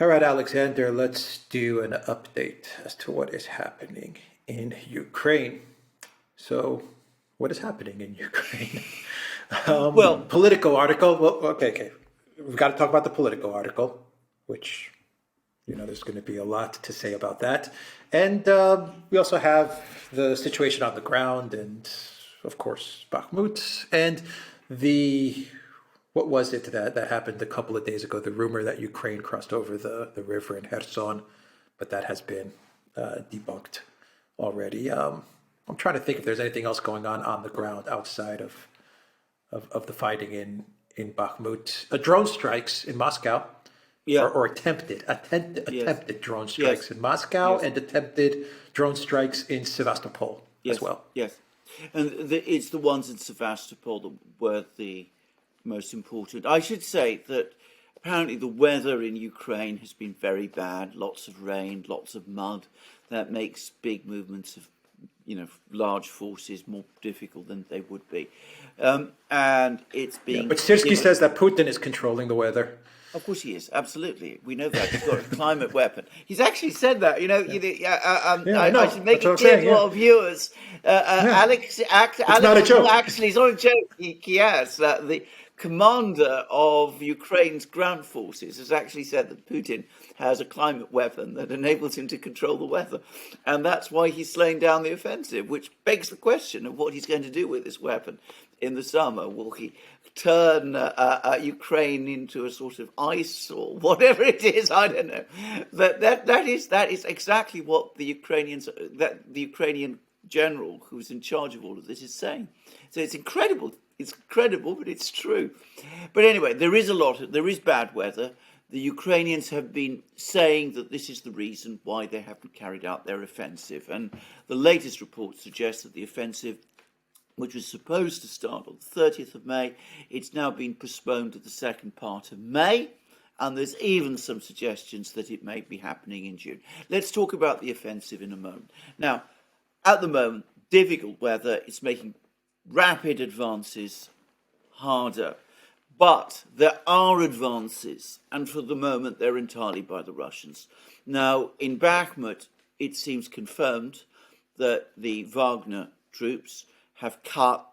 All right, Alexander, let's do an update as to what is happening in Ukraine. So, what is happening in Ukraine? Well, Political article. Well, okay. We've got to talk about the political article, which, there's going to be a lot to say about that. And we also have the situation on the ground and, of course, Bakhmut and the what was it that happened a couple of days ago? The rumor that Ukraine crossed over the river in Kherson, but that has been debunked already. I'm trying to think if there's anything else going on the ground outside of the fighting in Bakhmut. Drone strikes in Moscow, yeah, or attempted yes, drone yes, strikes in Moscow, yes, and attempted drone strikes in Sevastopol as yes, well. yes. And it's the ones in Sevastopol that were the most important. I should say that apparently the weather in Ukraine has been very bad. Lots of rain, lots of mud. That makes big movements of, large forces more difficult than they would be. And it's Yeah, being but Sirsky given. says that Putin is controlling the weather. Of course he is. Absolutely. We know that. He's got a climate weapon. He's actually said that. Yeah, I I know. should make That's what it I'm clear saying. to Yeah, our viewers. yeah. It's not Alex a is not joke. actually, it's not a joke. He has. The commander of Ukraine's ground forces has actually said that Putin has a climate weapon that enables him to control the weather. And that's why he's slowing down the offensive, which begs the question of what he's going to do with this weapon in the summer. Will he turn Ukraine into a sort of ice or whatever it is? I don't know. That is exactly what the Ukrainian general who's in charge of all of this is saying. So it's incredible. It's incredible, but it's true. But anyway, there is bad weather. The Ukrainians have been saying that this is the reason why they haven't carried out their offensive. And the latest report suggests that the offensive, which was supposed to start on the 30th of May, it's now been postponed to the second part of May. And there's even some suggestions that it may be happening in June. Let's talk about the offensive in a moment. Now, at the moment, difficult weather is making rapid advances harder. But there are advances, and for the moment they're entirely by the Russians. Now, in Bakhmut, it seems confirmed that the Wagner troops have cut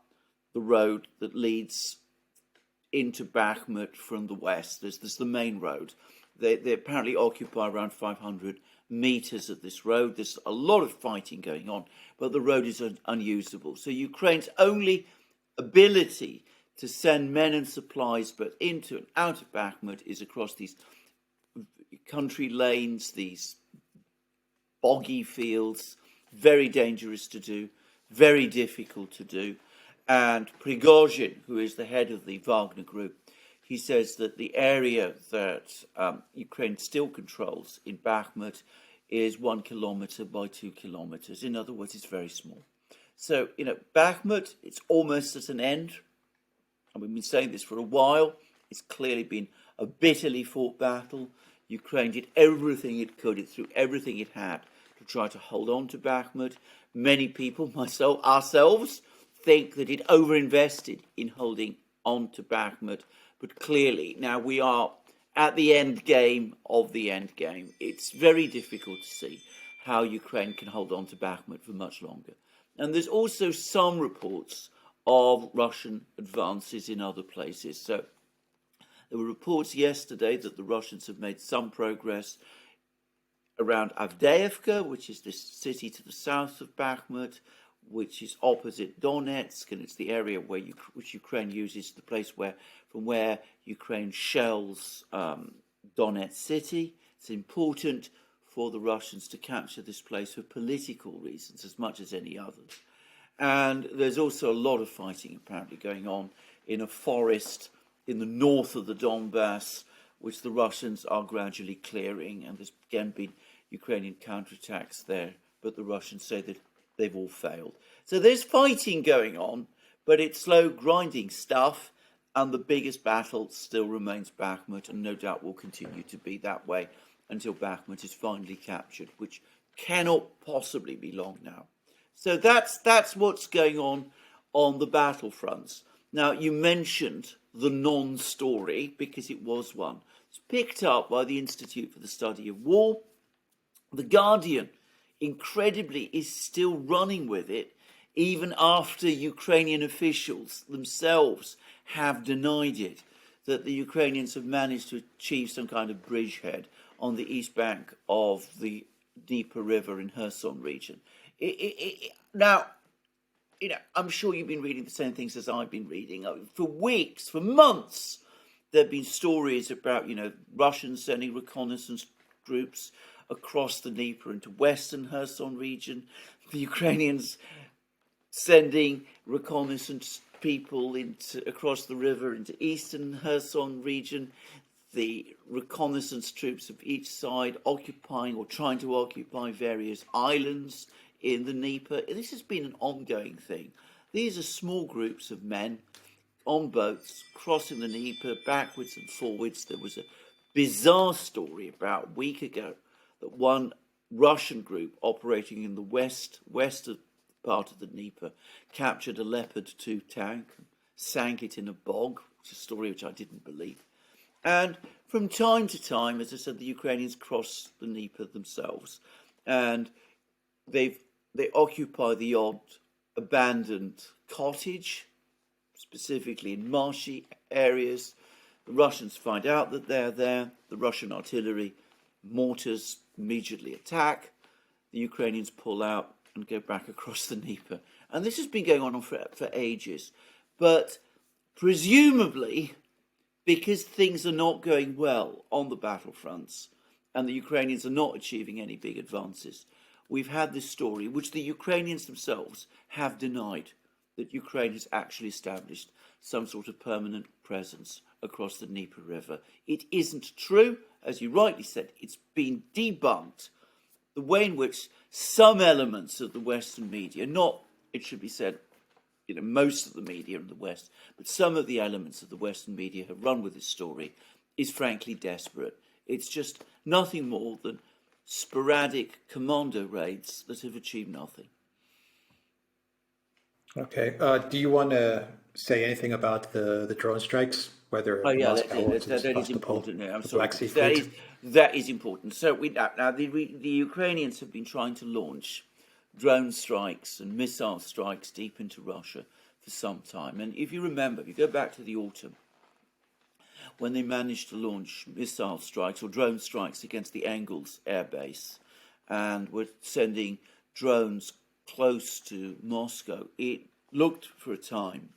the road that leads into Bakhmut from the west. There's the main road. They apparently occupy around 500 meters of this road. There's a lot of fighting going on, but the road is unusable. So Ukraine's only ability to send men and supplies but into and out of Bakhmut is across these country lanes, these boggy fields, very dangerous to do, very difficult to do. And Prigozhin, who is the head of the Wagner group, he says that the area that Ukraine still controls in Bakhmut is 1 kilometer by 2 kilometers. In other words, it's very small. So, Bakhmut, it's almost at an end. And we've been saying this for a while. It's clearly been a bitterly fought battle. Ukraine did everything it could. It threw everything it had to try to hold on to Bakhmut. Many people, ourselves, think that it overinvested in holding on to Bakhmut. But clearly, now we are at the end game of the end game. It's very difficult to see how Ukraine can hold on to Bakhmut for much longer. And there's also some reports of Russian advances in other places. So there were reports yesterday that the Russians have made some progress around Avdiivka, which is this city to the south of Bakhmut, which is opposite Donetsk, and it's the area which Ukraine uses, the place from where Ukraine shells Donetsk city. It's important for the Russians to capture this place for political reasons as much as any others. And there's also a lot of fighting apparently going on in a forest in the north of the Donbass, which the Russians are gradually clearing. And there's again been Ukrainian counterattacks there, but the Russians say that they've all failed. So there's fighting going on, but it's slow, grinding stuff. And the biggest battle still remains Bakhmut, and no doubt will continue to be that way until Bakhmut is finally captured, which cannot possibly be long now. So that's what's going on the battlefronts. Now, you mentioned the non-story, because it was one. It's picked up by the Institute for the Study of War. The Guardian, incredibly, is still running with it, even after Ukrainian officials themselves have denied it, that the Ukrainians have managed to achieve some kind of bridgehead on the east bank of the Dnieper River in Kherson region. Now, I'm sure you've been reading the same things as I've been reading. For weeks, for months, there have been stories about, Russians sending reconnaissance groups across the Dnieper into western Kherson region, the Ukrainians sending reconnaissance people across the river into eastern Kherson region, the reconnaissance troops of each side occupying or trying to occupy various islands in the Dnieper. This has been an ongoing thing. These are small groups of men on boats crossing the Dnieper backwards and forwards. There was a bizarre story about a week ago that one Russian group operating in the west part of the Dnieper captured a Leopard 2 tank and sank it in a bog, which is a story which I didn't believe. And from time to time, as I said, the Ukrainians cross the Dnieper themselves, and they occupy the odd abandoned cottage, specifically in marshy areas. The Russians find out that they're there. The Russian artillery mortars immediately attack. The Ukrainians pull out and go back across the Dnieper. And this has been going on for ages. But presumably, because things are not going well on the battlefronts and the Ukrainians are not achieving any big advances, we've had this story, which the Ukrainians themselves have denied, that Ukraine has actually established some sort of permanent presence across the Dnieper River. It isn't true, as you rightly said. It's been debunked. The way in which some elements of the Western media, not, it should be said, most of the media in the West, but some of the elements of the Western media have run with this story, is frankly desperate. It's just nothing more than sporadic commando raids that have achieved nothing. Okay. Do you want to say anything about the drone strikes? Whether Moscow wants to that is important. I'm sorry, Black Sea Fleet? that is important. So the Ukrainians have been trying to launch drone strikes and missile strikes deep into Russia for some time. And if you remember, if you go back to the autumn, when they managed to launch missile strikes or drone strikes against the Engels air base and were sending drones close to Moscow, it looked for a time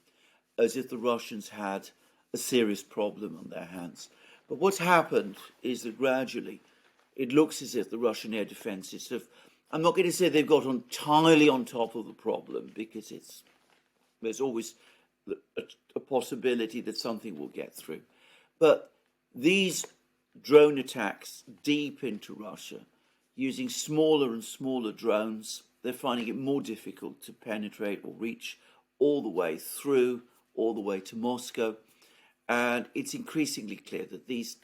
as if the Russians had a serious problem on their hands. But what's happened is that gradually it looks as if the Russian air defences have, I'm not going to say they've got entirely on top of the problem, because there's always a possibility that something will get through. But these drone attacks deep into Russia, using smaller and smaller drones, they're finding it more difficult to penetrate or reach all the way through, all the way to Moscow. And it's increasingly clear that these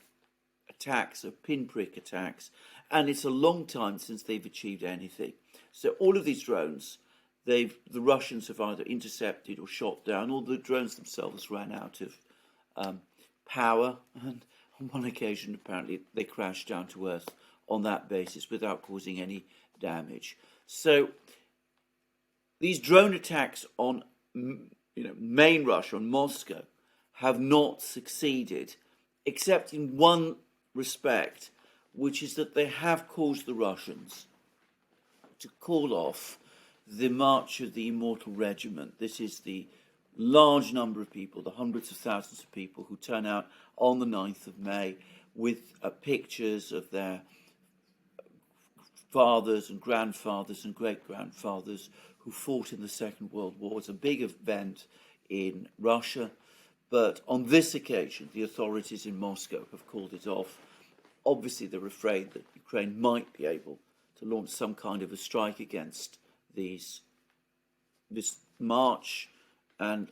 attacks are pinprick attacks, and it's a long time since they've achieved anything. So all of these drones, the Russians have either intercepted or shot down, or the drones themselves ran out of power, and on one occasion apparently they crashed down to earth on that basis without causing any damage. So these drone attacks on main Russia, on Moscow, have not succeeded, except in one respect, which is that they have caused the Russians to call off the march of the Immortal Regiment. This is the large number of people, the hundreds of thousands of people who turn out on the 9th of May with pictures of their fathers and grandfathers and great-grandfathers who fought in the Second World War. It's a big event in Russia. But on this occasion, the authorities in Moscow have called it off. Obviously, they're afraid that Ukraine might be able to launch some kind of a strike against this march, and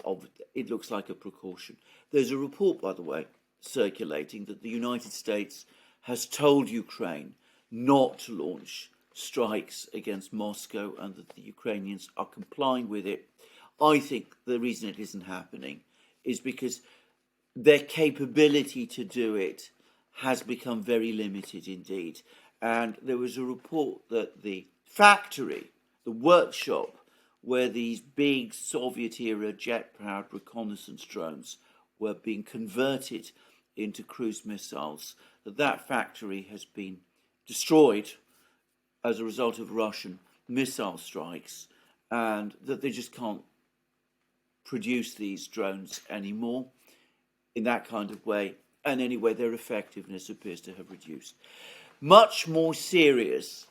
it looks like a precaution. There's a report, by the way, circulating that the United States has told Ukraine not to launch strikes against Moscow, and that the Ukrainians are complying with it. I think the reason it isn't happening is because their capability to do it has become very limited indeed. And there was a report that the factory, the workshop, where these big Soviet-era jet-powered reconnaissance drones were being converted into cruise missiles, that factory has been destroyed as a result of Russian missile strikes, and that they just can't produce these drones anymore in that kind of way, and anyway their effectiveness appears to have reduced. Much more serious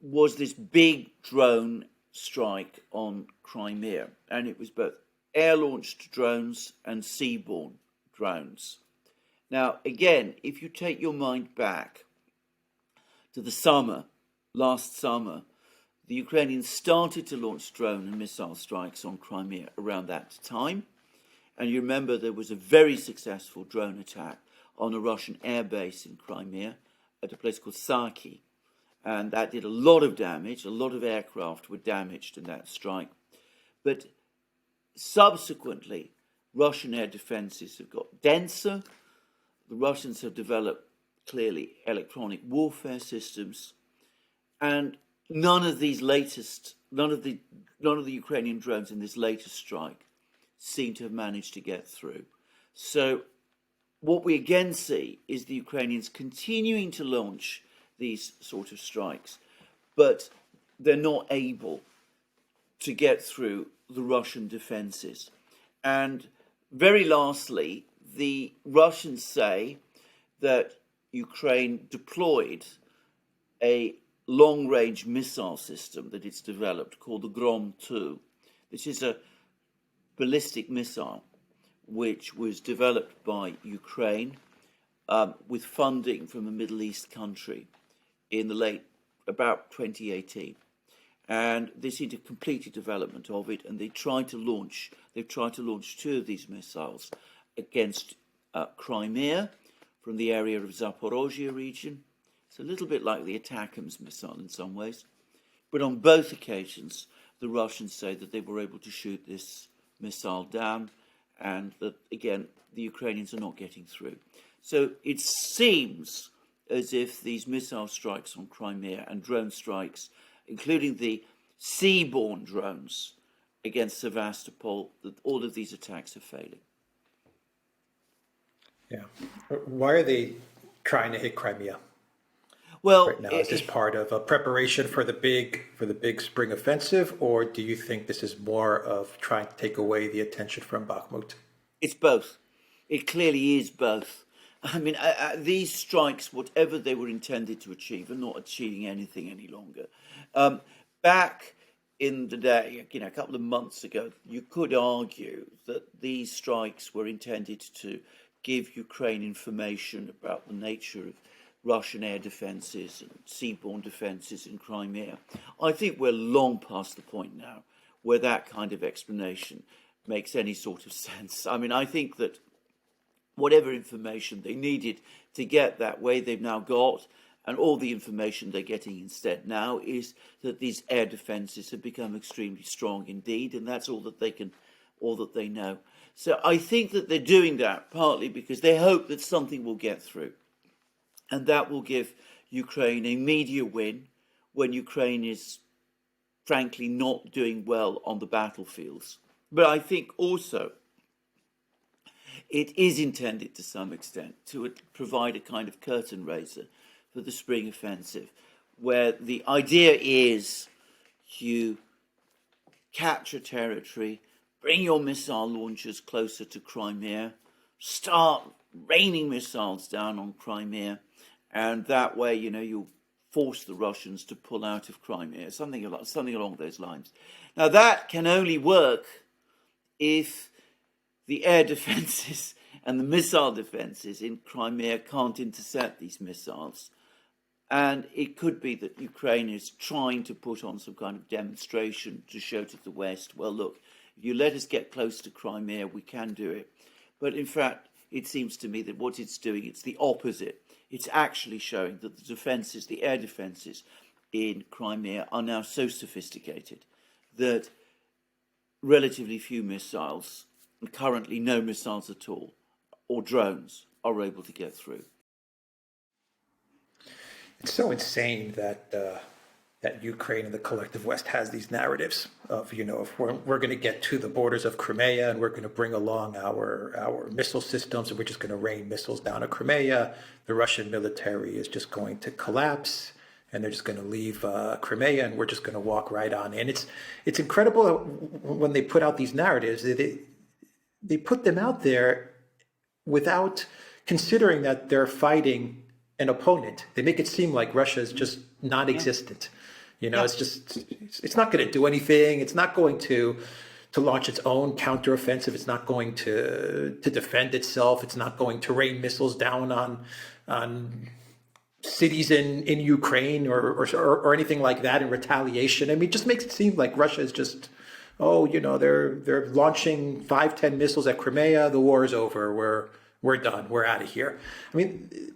was this big drone strike on Crimea, and it was both air-launched drones and seaborne drones. Now, again, if you take your mind back to the summer, last summer, the Ukrainians started to launch drone and missile strikes on Crimea around that time. And you remember there was a very successful drone attack on a Russian airbase in Crimea at a place called Saki. And that did a lot of damage. A lot of aircraft were damaged in that strike. But subsequently, Russian air defenses have got denser. The Russians have developed, clearly, electronic warfare systems. And none of the Ukrainian drones in this latest strike seem to have managed to get through. So what we again see is the Ukrainians continuing to launch these sort of strikes, but they're not able to get through the Russian defenses. And very lastly, the Russians say that Ukraine deployed a long-range missile system that it's developed called the Grom 2. This is a ballistic missile which was developed by Ukraine with funding from a Middle East country in the about 2018. And they seem to have completed development of it, and they've tried to launch two of these missiles against Crimea from the area of Zaporozhye region. It's a little bit like the ATACMS missile in some ways. But on both occasions, the Russians say that they were able to shoot this missile down, and that, again, the Ukrainians are not getting through. So it seems as if these missile strikes on Crimea and drone strikes, including the seaborne drones against Sevastopol, that all of these attacks are failing. Yeah. Why are they trying to hit Crimea? Well, Right now, is this part of a preparation for the big spring offensive, or do you think this is more of trying to take away the attention from Bakhmut? It's both. It clearly is both. I mean, these strikes, whatever they were intended to achieve, are not achieving anything any longer. Back in the day, a couple of months ago, you could argue that these strikes were intended to give Ukraine information about the nature of Russian air defences and seaborne defences in Crimea. I think we're long past the point now where that kind of explanation makes any sort of sense. I mean, I think that whatever information they needed to get that way, they've now got, and all the information they're getting instead now is that these air defences have become extremely strong indeed, and that's all that they know. So I think that they're doing that partly because they hope that something will get through. And that will give Ukraine a media win when Ukraine is, frankly, not doing well on the battlefields. But I think also it is intended to some extent to provide a kind of curtain raiser for the spring offensive, where the idea is you capture territory, bring your missile launchers closer to Crimea, start raining missiles down on Crimea, and that way, you'll force the Russians to pull out of Crimea, something along those lines. Now, that can only work if the air defences and the missile defences in Crimea can't intercept these missiles. And it could be that Ukraine is trying to put on some kind of demonstration to show to the West, well, look, if you let us get close to Crimea, we can do it. But in fact, it seems to me that what it's doing, it's the opposite. It's actually showing that the defences, the air defences in Crimea are now so sophisticated that relatively few missiles, and currently no missiles at all, or drones, are able to get through. it's so insane that that Ukraine and the collective West has these narratives of, if we're going to get to the borders of Crimea and we're going to bring along our missile systems and we're just going to rain missiles down on Crimea, the Russian military is just going to collapse and they're just going to leave Crimea and we're just going to walk right on in. It's incredible when they put out these narratives. They put them out there without considering that they're fighting an opponent. They make it seem like Russia is just non-existent. It's not going to do anything. It's not going to launch its own counteroffensive. It's not going to defend itself. It's not going to rain missiles down on cities in Ukraine or anything like that in retaliation. I mean, it just makes it seem like Russia is just, they're launching 5-10 missiles at Crimea. The war is over. We're done. We're out of here. I mean,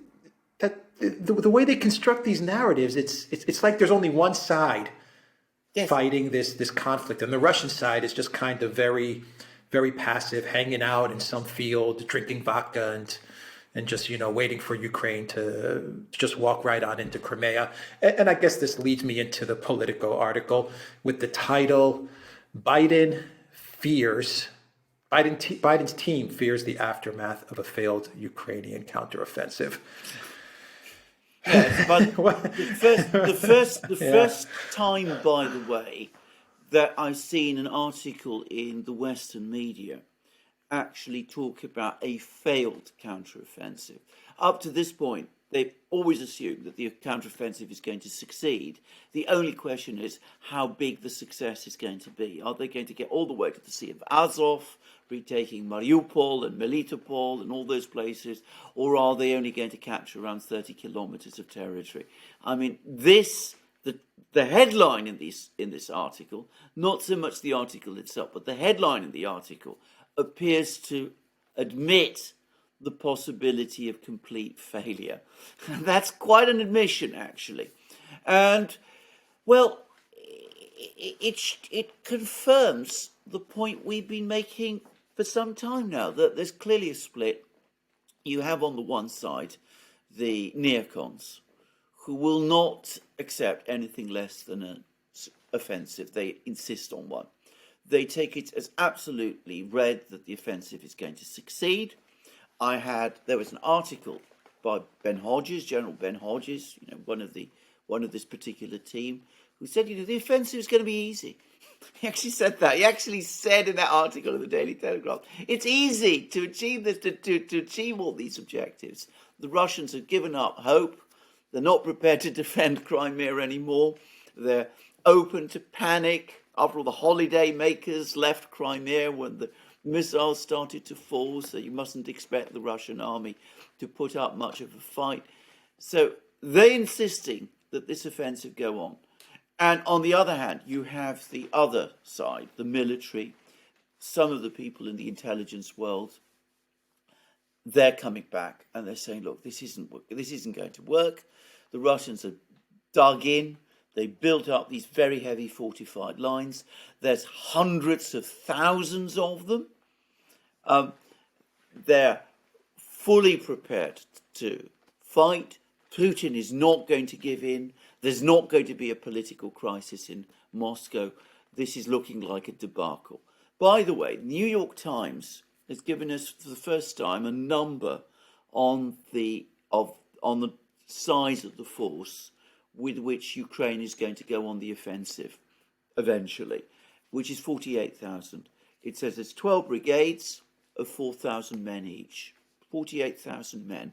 the way they construct these narratives, it's like there's only one side fighting this conflict, and the Russian side is just kind of very, very passive, hanging out in some field, drinking vodka, and just waiting for Ukraine to just walk right on into Crimea. And I guess this leads me into the Politico article with the title Biden's team fears the aftermath of a failed Ukrainian counteroffensive. Yes, but the first time, by the way, that I've seen an article in the Western media actually talk about a failed counteroffensive. Up to this point, they've always assumed that the counteroffensive is going to succeed. The only question is how big the success is going to be. Are they going to get all the way to the Sea of Azov, retaking Mariupol and Melitopol and all those places, or are they only going to capture around 30 kilometers of territory? I mean, the headline in this article, not so much the article itself, but the headline in the article appears to admit the possibility of complete failure. That's quite an admission, actually. And, well, it confirms the point we've been making for some time now, that there's clearly a split. You have on the one side the neocons, who will not accept anything less than an offensive. They insist on one. They take it as absolutely read that the offensive is going to succeed. There was an article by Ben Hodges, General Ben Hodges, one of this particular team, who said, the offensive is going to be easy. He actually said that. He actually said in that article in the Daily Telegraph, it's easy to achieve this, to achieve all these objectives. The Russians have given up hope. They're not prepared to defend Crimea anymore. They're open to panic. After all, the holiday makers left Crimea when the missiles started to fall, so you mustn't expect the Russian army to put up much of a fight. So they're insisting that this offensive go on. And on the other hand, you have the other side, the military, some of the people in the intelligence world. They're coming back and they're saying, look, this isn't going to work. The Russians are dug in. They built up these very heavy fortified lines. There's hundreds of thousands of them. They're fully prepared to fight. Putin is not going to give in. There's not going to be a political crisis in Moscow. This is looking like a debacle. By the way, the New York Times has given us for the first time a number on the size of the force with which Ukraine is going to go on the offensive eventually, which is 48,000. It says it's 12 brigades of 4,000 men each, 48,000 men.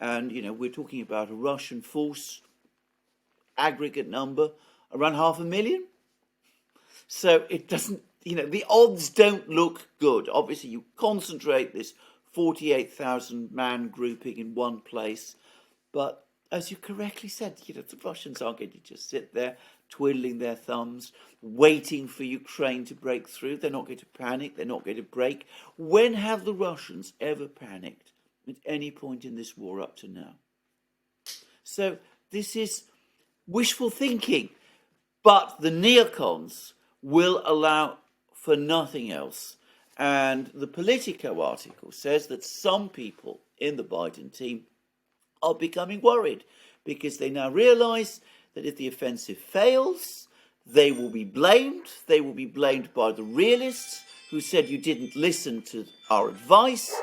And, we're talking about a Russian force, aggregate number, around 500,000. So it doesn't, the odds don't look good. Obviously, you concentrate this 48,000 man grouping in one place. But as you correctly said, the Russians aren't going to just sit there twiddling their thumbs, waiting for Ukraine to break through. They're not going to panic. They're not going to break. When have the Russians ever panicked at any point in this war up to now? So this is wishful thinking. But the neocons will allow for nothing else. And the Politico article says that some people in the Biden team are becoming worried because they now realize that if the offensive fails, they will be blamed. They will be blamed by the realists who said you didn't listen to our advice,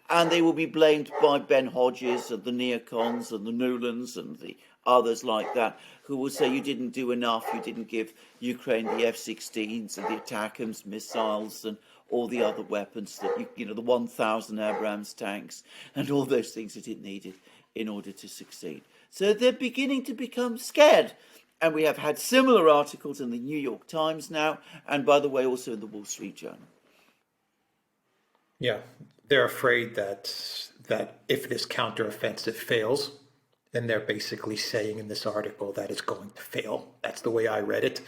and they will be blamed by Ben Hodges and the neocons and the Newlands and the others like that, who will say you didn't do enough, you didn't give Ukraine the F-16s and the ATACMS missiles and all the other weapons that, the 1,000 Abrams tanks and all those things that it needed in order to succeed. So they're beginning to become scared. And we have had similar articles in the New York Times now, and by the way, also in the Wall Street Journal. Yeah, they're afraid that if this counteroffensive fails, then they're basically saying in this article that it's going to fail. That's the way I read it.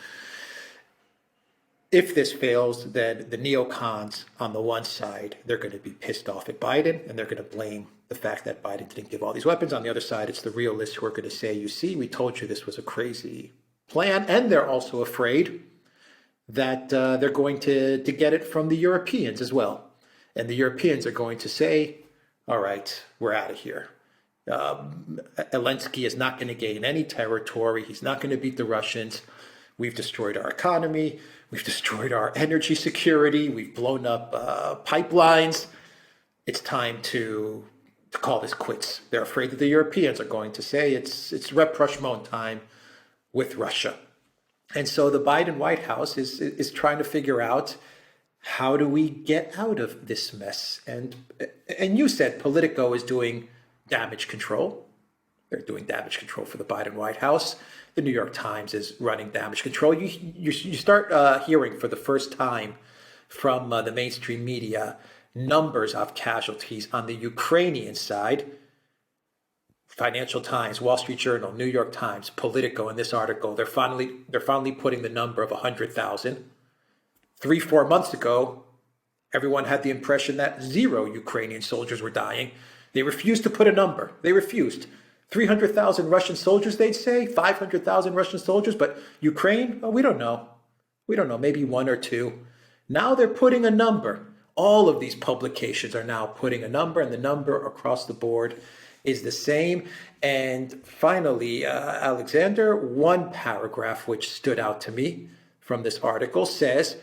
If this fails, then the neocons on the one side, they're going to be pissed off at Biden, and they're going to blame the fact that Biden didn't give all these weapons. On the other side, it's the realists who are going to say, you see, we told you this was a crazy plan. And they're also afraid that they're going to get it from the Europeans as well. And the Europeans are going to say, all right, we're out of here. Zelensky is not going to gain any territory. He's not going to beat the Russians. We've destroyed our economy. We've destroyed our energy security. We've blown up pipelines. It's time to call this quits. They're afraid that the Europeans are going to say it's rapprochement time with Russia. And so the Biden White House is trying to figure out, how do we get out of this mess? And you said Politico is doing damage control. They're doing damage control for the Biden White House. The New York Times is running damage control. You start hearing for the first time from the mainstream media numbers of casualties on the Ukrainian side. Financial Times, Wall Street Journal, New York Times, Politico in this article, they're finally putting the number of 100,000. 3-4 months ago, everyone had the impression that 0 Ukrainian soldiers were dying. They refused to put a number. They refused. 300,000 Russian soldiers, they'd say, 500,000 Russian soldiers, but Ukraine, we don't know. We don't know, maybe 1 or 2. Now they're putting a number. All of these publications are now putting a number, and the number across the board is the same. And finally, Alexander, one paragraph which stood out to me from this article says,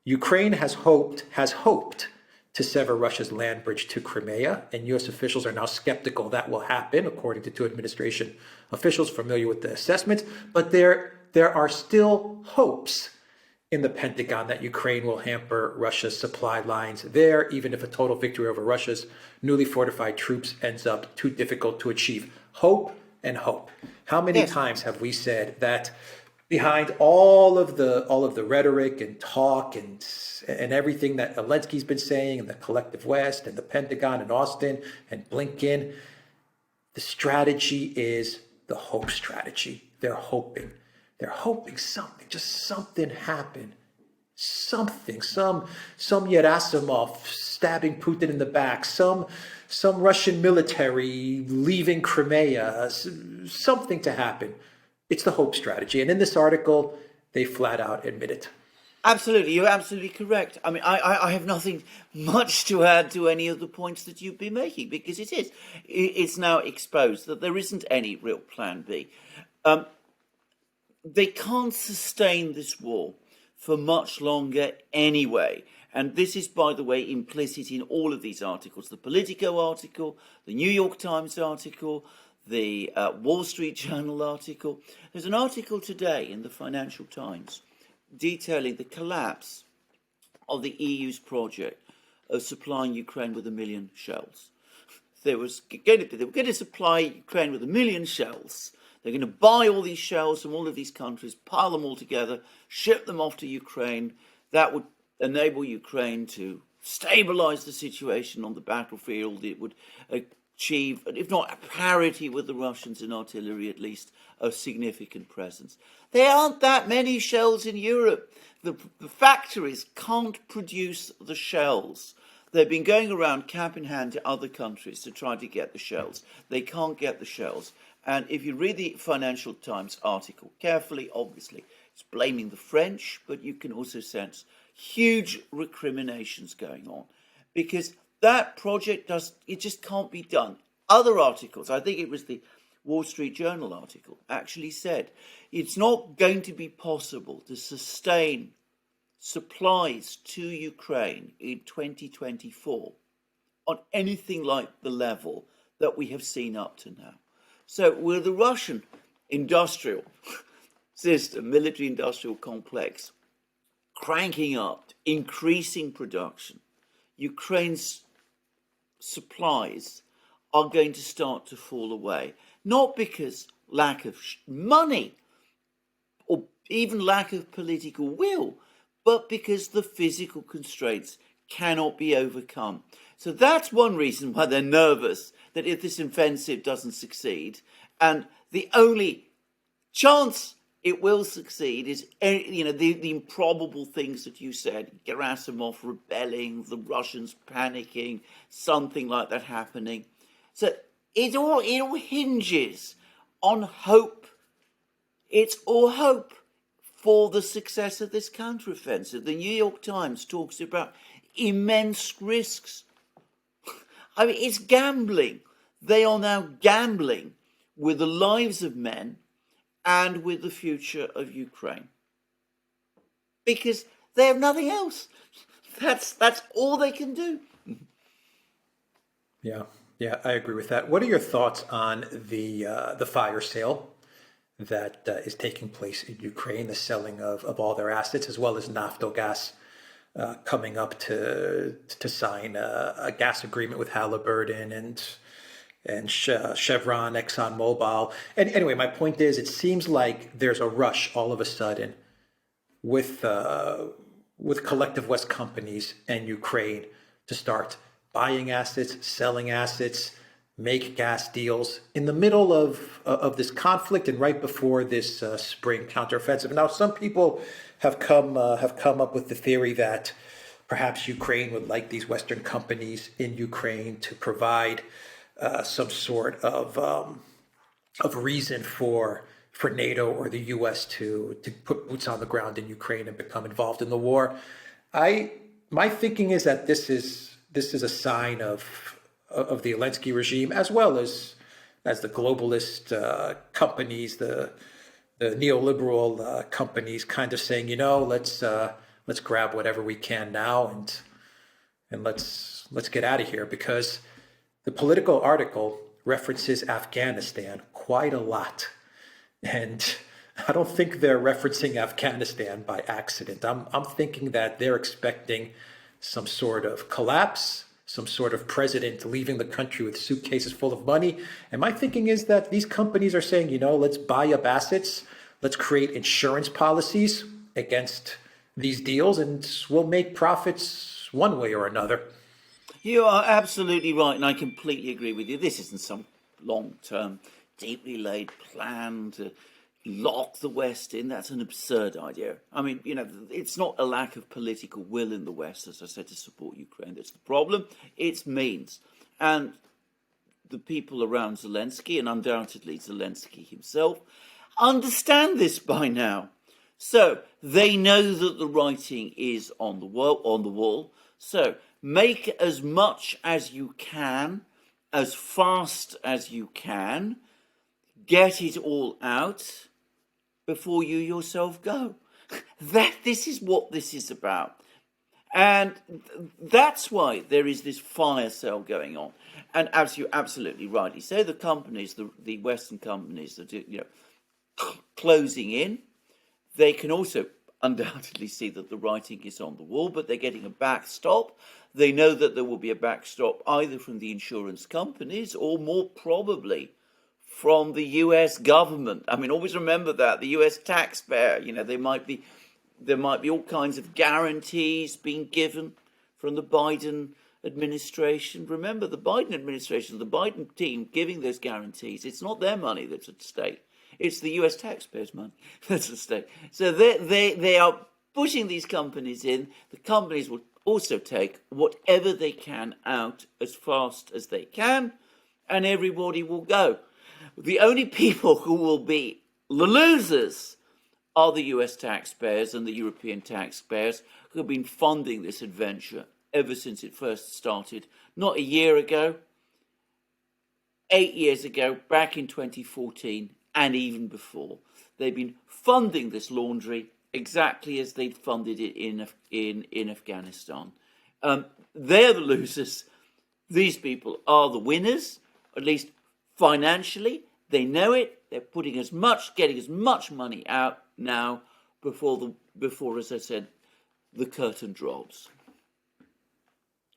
Ukraine has hoped to sever Russia's land bridge to Crimea, and U.S. officials are now skeptical that will happen, according to 2 administration officials familiar with the assessment. But there are still hopes in the Pentagon that Ukraine will hamper Russia's supply lines there, even if a total victory over Russia's newly fortified troops ends up too difficult to achieve. Hope and hope. How many times have we said that behind all of the rhetoric and talk and everything that Zelensky's been saying, and the collective West and the Pentagon and Austin and Blinken, the strategy is the hope strategy. They're hoping something, just something happen. Something, some Yerasimov stabbing Putin in the back, some Russian military leaving Crimea, something to happen. It's the hope strategy. And in this article, they flat out admit it. Absolutely. You're absolutely correct. I mean, I have nothing much to add to any of the points that you've been making, because it's now exposed that there isn't any real plan B. They can't sustain this war for much longer anyway. And this is, by the way, implicit in all of these articles. The Politico article, the New York Times article, the Wall Street Journal article. There's an article today in the Financial Times detailing the collapse of the EU's project of supplying Ukraine with 1 million shells. They were going to supply Ukraine with 1 million shells. They're going to buy all these shells from all of these countries, pile them all together, ship them off to Ukraine. That would enable Ukraine to stabilize the situation on the battlefield. It would achieve, if not parity with the Russians in artillery, at least a significant presence. There aren't that many shells in Europe. The factories can't produce the shells. They've been going around cap in hand to other countries to try to get the shells. They can't get the shells. And if you read the Financial Times article carefully, obviously, it's blaming the French, but you can also sense huge recriminations going on, because that project just can't be done. Other articles, I think it was the Wall Street Journal article actually said it's not going to be possible to sustain supplies to Ukraine in 2024 on anything like the level that we have seen up to now. So with the Russian industrial system, military industrial complex, cranking up, increasing production, Ukraine's supplies are going to start to fall away. Not because lack of money or even lack of political will, but because the physical constraints cannot be overcome. So that's one reason why they're nervous that if this offensive doesn't succeed, and the only chance it will succeed is, the improbable things that you said, Gerasimov rebelling, the Russians panicking, something like that happening. So it all hinges on hope. It's all hope for the success of this counteroffensive. The New York Times talks about immense risks. I mean, it's gambling. They are now gambling with the lives of men and with the future of Ukraine, because they have nothing else. That's all they can do. Yeah, I agree with that. What are your thoughts on the fire sale that is taking place in Ukraine, the selling of all their assets, as well as Naftogaz coming up to sign a gas agreement with Halliburton and Chevron, ExxonMobil. And anyway, my point is, it seems like there's a rush all of a sudden with collective West companies and Ukraine to start buying assets, selling assets, make gas deals in the middle of this conflict and right before this spring counteroffensive. Now, some people have come up with the theory that perhaps Ukraine would like these Western companies in Ukraine to provide some sort of reason for NATO or the U.S. to put boots on the ground in Ukraine and become involved in the war. My thinking is that this is a sign of the Zelensky regime, as well as the globalist companies, the neoliberal companies, kind of saying, let's grab whatever we can now and let's get out of here, because the Political article references Afghanistan quite a lot. And I don't think they're referencing Afghanistan by accident. I'm thinking that they're expecting some sort of collapse, some sort of president leaving the country with suitcases full of money. And my thinking is that these companies are saying, let's buy up assets, let's create insurance policies against these deals, and we'll make profits one way or another. You are absolutely right, and I completely agree with you. This isn't some long-term, deeply laid plan to lock the West in. That's an absurd idea. I mean, it's not a lack of political will in the West, as I said, to support Ukraine. That's the problem. It's means. And the people around Zelensky, and undoubtedly Zelensky himself, understand this by now. So they know that the writing is on the wall. So make as much as you can, as fast as you can, get it all out before you yourself go. This is what this is about. And that's why there is this fire sale going on. And as you absolutely rightly say, the companies, the Western companies that are closing in, they can also undoubtedly see that the writing is on the wall, but they're getting a backstop. They know that there will be a backstop either from the insurance companies or more probably from the US government. I mean, always remember that, the US taxpayer, there might be all kinds of guarantees being given from the Biden administration. Remember, the Biden administration, the Biden team giving those guarantees, it's not their money that's at stake. It's the US taxpayers' money that's at stake. So they are pushing these companies in. The companies will also take whatever they can out as fast as they can, and everybody will go. The only people who will be the losers are the US taxpayers and the European taxpayers who have been funding this adventure ever since it first started, not a year ago, 8 years ago, back in 2014, and even before. They've been funding this laundry exactly as they'd funded it in Afghanistan. They're the losers. These people are the winners, at least financially. They know it. They're getting as much money out now before, as I said, the curtain drops.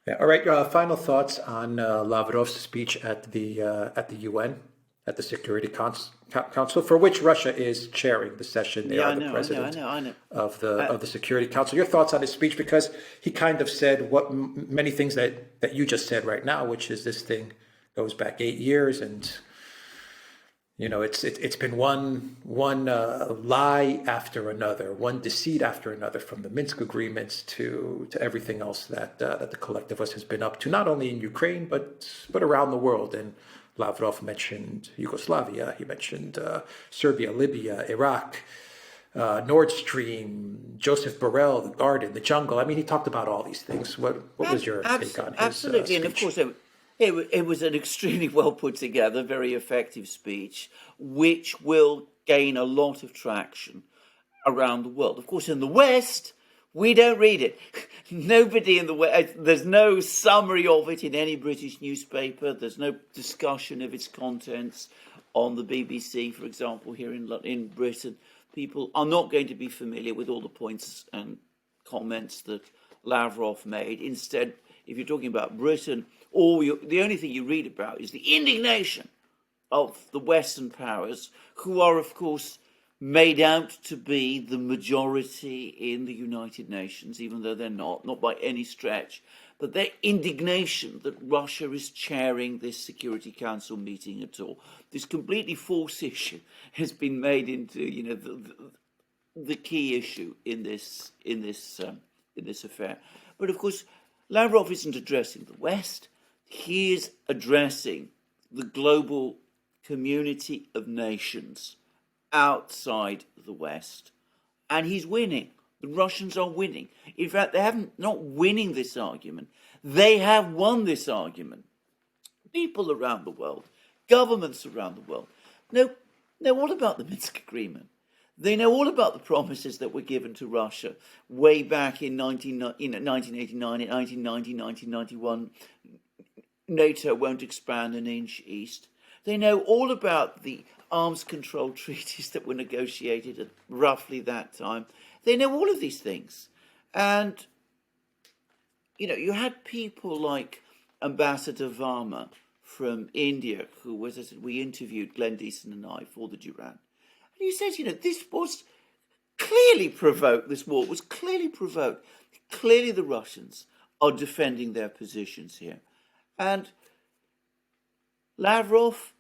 Yeah. All right. Final thoughts on Lavrov's speech at the UN, at the Security Council, for which Russia is chairing the session. They are the president I know. of the Security Council. Your thoughts on his speech, because he kind of said many things that you just said right now, which is this thing goes back 8 years, and it's been one lie after another, one deceit after another, from the Minsk agreements to everything else that the collectivist has been up to, not only in Ukraine but around the world. And Lavrov mentioned Yugoslavia, he mentioned Serbia, Libya, Iraq, Nord Stream, Joseph Borrell, the garden, the jungle. I mean, he talked about all these things. What was your take on his absolutely, speech? and of course, it was an extremely well put together, very effective speech, which will gain a lot of traction around the world. Of course, in the West, we don't read it. Nobody in the West, there's no summary of it in any British newspaper. There's no discussion of its contents on the BBC, for example, here in Britain. People are not going to be familiar with all the points and comments that Lavrov made. Instead, if you're talking about Britain, the only thing you read about is the indignation of the Western powers, who are, of course, made out to be the majority in the United Nations, even though they're not by any stretch. But their indignation that Russia is chairing this Security Council meeting at all, this completely false issue, has been made into the key issue in this affair. But of course, Lavrov isn't addressing the West. He is addressing the global community of nations outside the West. And he's winning. The Russians are winning. In fact, not winning this argument. They have won this argument. People around the world, governments around the world, know all about the Minsk Agreement. They know all about the promises that were given to Russia way back in 1989, in 1990, 1991. NATO won't expand an inch east. They know all about the arms control treaties that were negotiated at roughly that time. They know all of these things. And, you had people like Ambassador Varma from India, who, as I said, we interviewed, Glenn Deason and I, for the Duran. And he says, this was clearly provoked, this war was clearly provoked. Clearly the Russians are defending their positions here. And Lavrov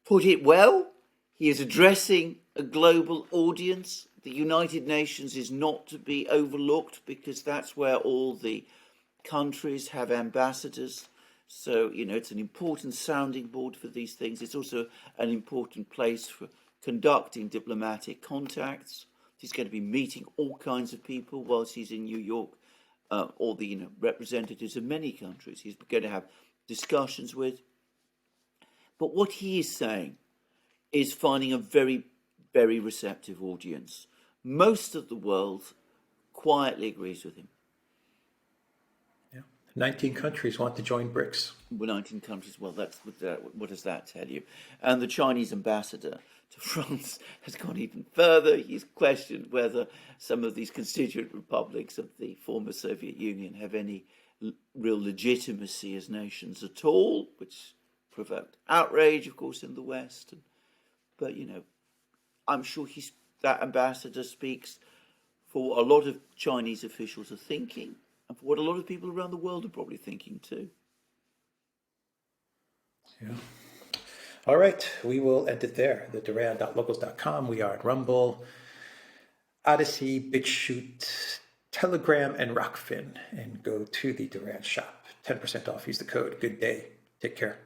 put it well. He is addressing a global audience. The United Nations is not to be overlooked, because that's where all the countries have ambassadors. So, it's an important sounding board for these things. It's also an important place for conducting diplomatic contacts. He's going to be meeting all kinds of people whilst he's in New York, or the representatives of many countries he's going to have discussions with. But what he is saying is finding a very, very receptive audience. Most of the world quietly agrees with him. Yeah. 19 countries want to join BRICS. Well, 19 countries, well, what does that tell you? And the Chinese ambassador to France has gone even further. He's questioned whether some of these constituent republics of the former Soviet Union have any real legitimacy as nations at all, which provoked outrage, of course, in the West. But, I'm sure that ambassador speaks for what a lot of Chinese officials are thinking, and for what a lot of people around the world are probably thinking too. Yeah. All right, we will end it there. The Duran.locals.com. We are at Rumble, ODYSEE, BitChute, Telegram, and Rockfin. And go to the Duran shop. 10% off. Use the code. Good day. Take care.